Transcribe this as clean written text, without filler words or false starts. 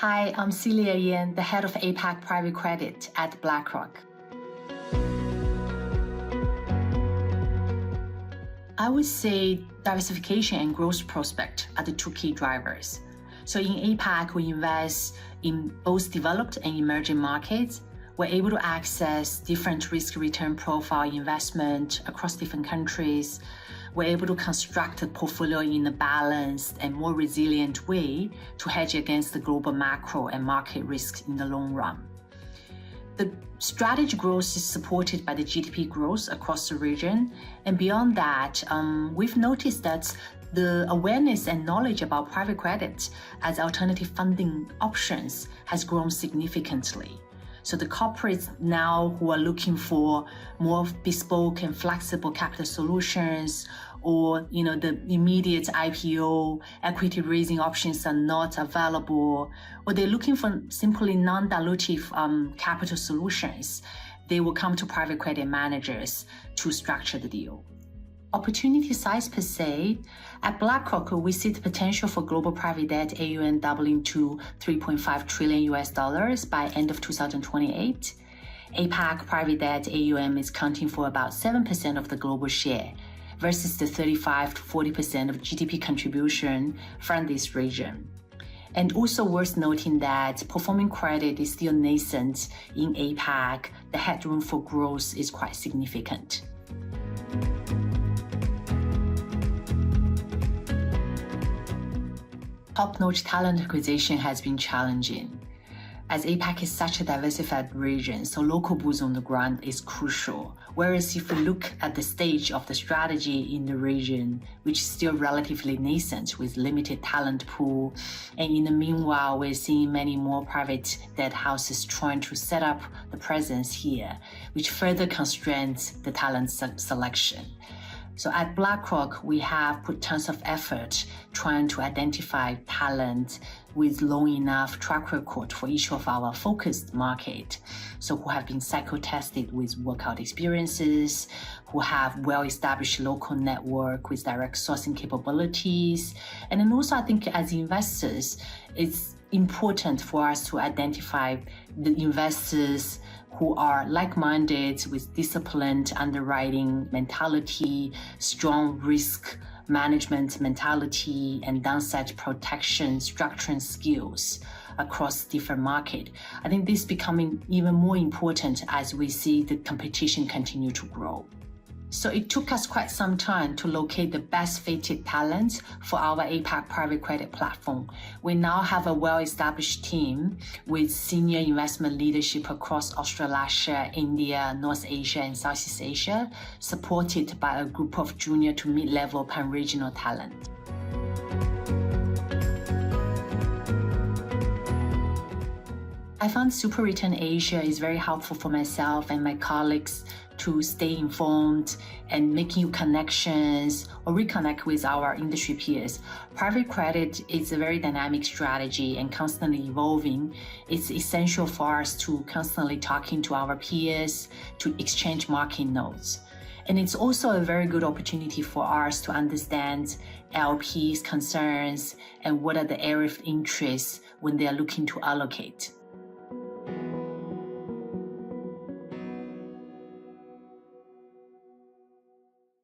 Hi, I'm Celia Yan, the head of APAC Private Credit at BlackRock. I would say diversification and growth prospect are the two key drivers. So in APAC, we invest in both developed and emerging markets. We're able to access different risk-return profile investment across different countries. We're able to construct a portfolio in a balanced and more resilient way to hedge against the global macro and market risks in the long run. The strategy growth is supported by the GDP growth across the region. And beyond that, we've noticed that the awareness and knowledge about private credit as alternative funding options has grown significantly. So the corporates now who are looking for more bespoke and flexible capital solutions, or the immediate IPO equity raising options are not available, or they're looking for simply non-dilutive capital solutions, they will come to private credit managers to structure the deal. Opportunity size per se, at BlackRock, we see the potential for global private debt AUM doubling to $3.5 trillion by end of 2028. APAC private debt AUM is counting for about 7% of the global share versus the 35 to 40% of GDP contribution from this region. And also worth noting that performing credit is still nascent in APAC. The headroom for growth is quite significant. Top-notch talent acquisition has been challenging. As APAC is such a diversified region, so local boots on the ground is crucial. Whereas if we look at the stage of the strategy in the region, which is still relatively nascent with limited talent pool, and in the meanwhile, we're seeing many more private debt houses trying to set up the presence here, which further constrains the talent selection. So at BlackRock, we have put tons of effort trying to identify talent with long enough track record for each of our focused market. So who have been cycle-tested with workout experiences, who have well-established local network with direct sourcing capabilities. And then also I think as investors, it's important for us to identify the investors who are like-minded with disciplined underwriting mentality, strong risk management mentality, and downside protection structuring skills across different markets. I think this is becoming even more important as we see the competition continue to grow. So it took us quite some time to locate the best fitted talent for our APAC private credit platform. We now have a well-established team with senior investment leadership across Australasia, India, North Asia, and Southeast Asia, supported by a group of junior to mid-level pan-regional talent. I found SuperReturn Asia is very helpful for myself and my colleagues to stay informed and making new connections or reconnect with our industry peers. Private credit is a very dynamic strategy and constantly evolving. It's essential for us to constantly talking to our peers to exchange market notes. And it's also a very good opportunity for us to understand LPs' concerns and what are the areas of interest when they are looking to allocate.